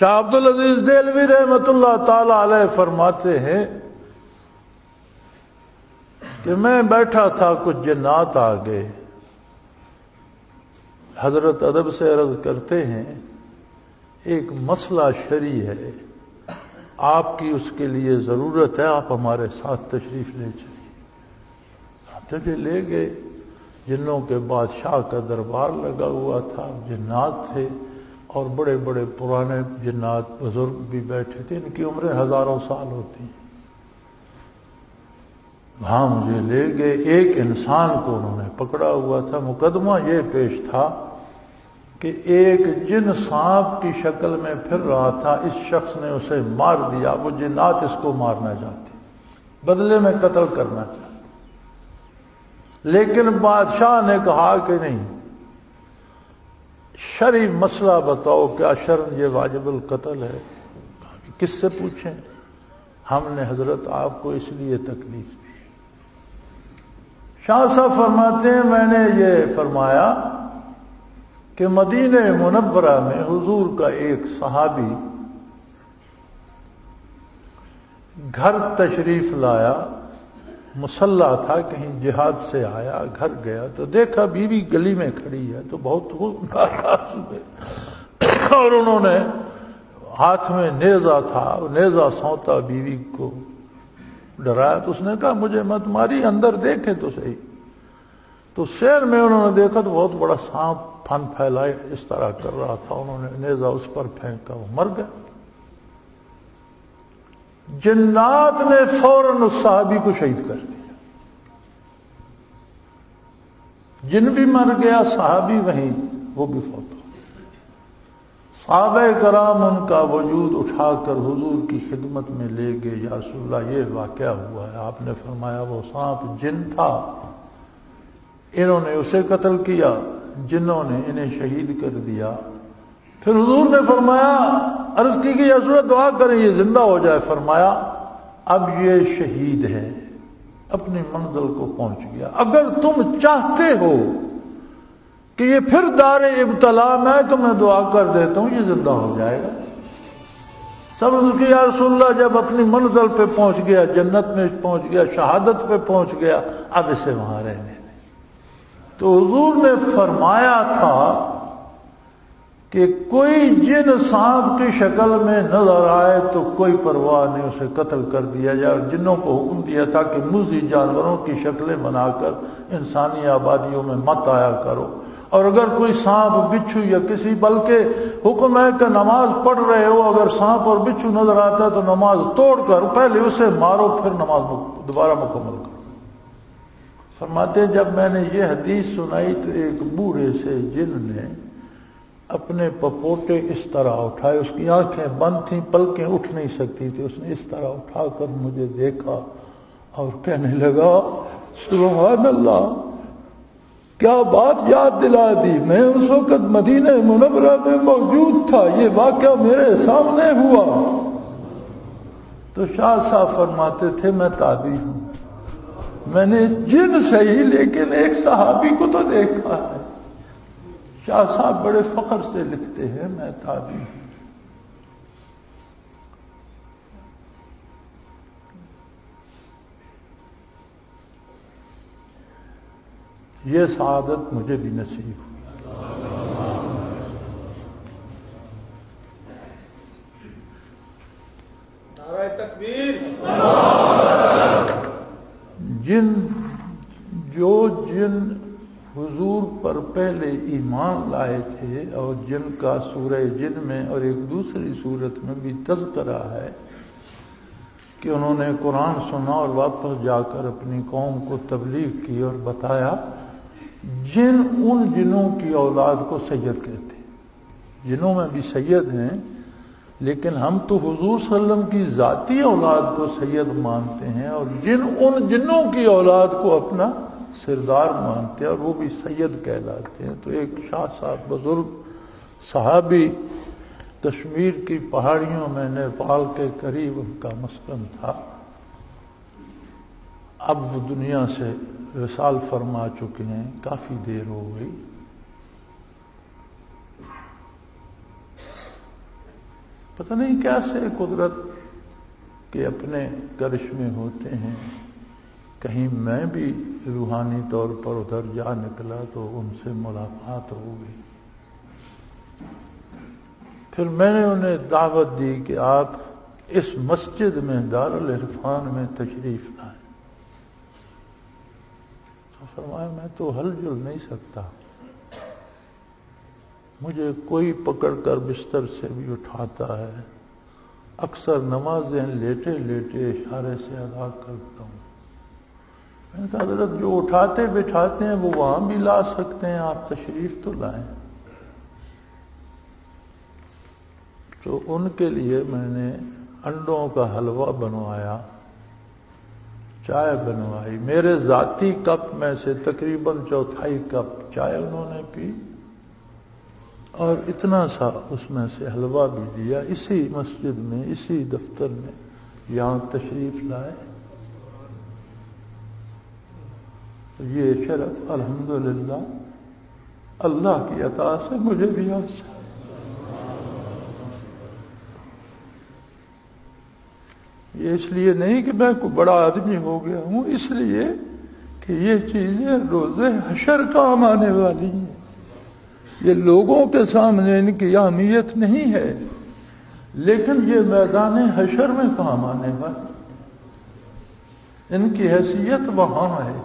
شاہ عبدالعزیز دہلوی رحمۃ اللہ تعالی علیہ فرماتے ہیں کہ میں بیٹھا تھا، کچھ جنات آ گئے، حضرت ادب سے عرض کرتے ہیں ایک مسئلہ شرعی ہے، آپ کی اس کے لیے ضرورت ہے، آپ ہمارے ساتھ تشریف لے چلیے۔ آپ مجھے لے گئے، جنوں کے بادشاہ کا دربار لگا ہوا تھا، جنات تھے اور بڑے بڑے پرانے جنات بزرگ بھی بیٹھے تھے، ان کی عمریں ہزاروں سال ہوتی ہیں۔ وہاں مجھے لے گئے، ایک انسان کو انہوں نے پکڑا ہوا تھا، مقدمہ یہ پیش تھا کہ ایک جن سانپ کی شکل میں پھر رہا تھا، اس شخص نے اسے مار دیا، وہ جنات اس کو مارنا چاہتے، بدلے میں قتل کرنا چاہتے، لیکن بادشاہ نے کہا کہ نہیں، شرعی مسئلہ بتاؤ، کیا شرع یہ واجب القتل ہے؟ کس سے پوچھیں؟ ہم نے حضرت آپ کو اس لیے تکلیف دی۔ شاہ صاحب فرماتے ہیں میں نے یہ فرمایا کہ مدینہ منورہ میں حضور کا ایک صحابی گھر تشریف لایا، مسلح تھا، کہیں جہاد سے آیا، گھر گیا تو دیکھا بیوی گلی میں کھڑی ہے، تو بہت ناراض ہوئے اور انہوں نے ہاتھ میں نیزہ تھا، نیزہ سونتا بیوی کو ڈرایا، تو اس نے کہا مجھے مت ماری، اندر دیکھے تو صحیح۔ تو شہر میں انہوں نے دیکھا تو بہت بڑا سانپ پھن پھیلائے اس طرح کر رہا تھا، انہوں نے نیزہ اس پر پھینکا، وہ مر گیا۔ جنات نے فوراً اس صحابی کو شہید کر دیا، جن بھی مر گیا، صحابی وہیں وہ بھی فوت ہو۔ صحابہ کرام ان کا وجود اٹھا کر حضور کی خدمت میں لے گئے، یا رسول اللہ یہ واقعہ ہوا ہے۔ آپ نے فرمایا وہ سانپ جن تھا، انہوں نے اسے قتل کیا، جنوں نے انہیں شہید کر دیا۔ پھر حضور نے فرمایا، عرض کی کہ یا رسول اللہ دعا کریں یہ زندہ ہو جائے، فرمایا اب یہ شہید ہے، اپنی منزل کو پہنچ گیا، اگر تم چاہتے ہو کہ یہ پھر دار ابتلا میں تو میں دعا کر دیتا ہوں یہ زندہ ہو جائے گا۔ سب عرض کی یا رسول اللہ جب اپنی منزل پہ پہنچ گیا، جنت میں پہنچ گیا، شہادت پہ پہنچ گیا، اب اسے وہاں رہنے دیں۔ تو حضور نے فرمایا تھا کہ کوئی جن سانپ کی شکل میں نظر آئے تو کوئی پرواہ نہیں، اسے قتل کر دیا جائے، اور جنوں کو حکم دیا تھا کہ مزی جانوروں کی شکلیں بنا کر انسانی آبادیوں میں مت آیا کرو، اور اگر کوئی سانپ بچھو یا کسی، بلکہ حکم ہے کہ نماز پڑھ رہے ہو اگر سانپ اور بچھو نظر آتا ہے تو نماز توڑ کر پہلے اسے مارو، پھر نماز دوبارہ مکمل کرو۔ فرماتے ہیں جب میں نے یہ حدیث سنائی تو ایک بوڑھے سے جن نے اپنے پپوٹے اس طرح اٹھائے، اس کی آنکھیں بند تھیں، پلکیں اٹھ نہیں سکتی تھی، اس نے اس طرح اٹھا کر مجھے دیکھا اور کہنے لگا سبحان اللہ، کیا بات یاد دلا دی، میں اس وقت مدینہ منورہ میں موجود تھا، یہ واقعہ میرے سامنے ہوا۔ تو شاہ صاحب فرماتے تھے میں تابعی ہوں، میں نے جن صحیح لیکن ایک صحابی کو تو دیکھا ہے۔ شاہ صاحب بڑے فخر سے لکھتے ہیں میں تابعی ہوں۔ یہ سعادت مجھے بھی نصیب ہوئی۔ نعرہ تکبیر۔ جن حضور پر پہلے ایمان لائے تھے اور جن کا سورہ جن میں اور ایک دوسری صورت میں بھی تذکرہ ہے کہ انہوں نے قرآن سنا اور واپس جا کر اپنی قوم کو تبلیغ کی اور بتایا، ان جنوں کی اولاد کو سید کہتے ہیں، جنوں میں بھی سید ہیں، لیکن ہم تو حضور صلی اللہ علیہ وسلم کی ذاتی اولاد کو سید مانتے ہیں، اور ان جنوں کی اولاد کو اپنا سردار مانتے ہیں اور وہ بھی سید کہلاتے ہیں۔ تو ایک شاہ صاحب بزرگ صحابی کشمیر کی پہاڑیوں میں نیپال کے قریب ان کا مسکن تھا، اب وہ دنیا سے وصال فرما چکے ہیں، کافی دیر ہو گئی۔ پتہ نہیں کیسے قدرت کے اپنے کرشمے ہوتے ہیں. کہیں میں بھی روحانی طور پر ادھر جا نکلا تو ان سے ملاقات ہو گئی. پھر میں نے انہیں دعوت دی کہ آپ اس مسجد میں دارالعرفان میں تشریف لائیں. تو فرمایا میں تو ہل جل نہیں سکتا، مجھے کوئی پکڑ کر بستر سے بھی اٹھاتا ہے. اکثر نمازیں لیٹے لیٹے اشارے سے ادا کرتا ہوں. میں نے کہا حضرت جو اٹھاتے بٹھاتے ہیں وہ وہاں بھی لا سکتے ہیں، آپ تشریف تو لائیں. تو ان کے لیے میں نے انڈوں کا حلوہ بنوایا، چائے بنوائی. میرے ذاتی کپ میں سے تقریباً 1/4 کپ چائے انہوں نے پی، اور اتنا سا اس میں سے حلوہ بھی دیا. اسی مسجد میں، اسی دفتر میں یہاں تشریف لائے. تو یہ شرف الحمدللہ اللہ کی عطا سے مجھے بھی حاصل. یہ اس لیے نہیں کہ میں کوئی بڑا آدمی ہو گیا ہوں، اس لیے کہ یہ چیزیں روز حشر کام آنے والی ہیں. یہ لوگوں کے سامنے ان کی اہمیت نہیں ہے، لیکن یہ میدان حشر میں کام آنے والی، ان کی حیثیت وہاں ہے.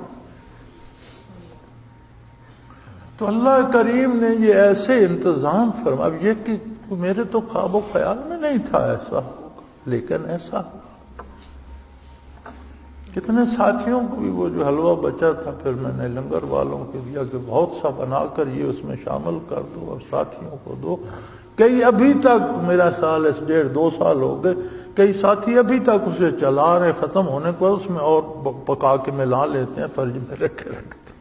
تو اللہ کریم نے یہ ایسے انتظام فرمایا. اب یہ کہ میرے تو خواب و خیال میں نہیں تھا ایسا ہوگا، لیکن ایسا ہوا. کتنے ساتھیوں کو بھی وہ جو حلوہ بچا تھا پھر میں نے لنگر والوں کو دیا کہ بہت سا بنا کر یہ اس میں شامل کر دو اور ساتھیوں کو دو. کئی ابھی تک، میرا سال اس 1.5-2 سال ہو گئے، کئی ساتھی ابھی تک اسے چلا رہے، ختم ہونے کو اس میں اور پکا کے ملا لیتے ہیں، فرج میں رکھے رکھتے ہیں.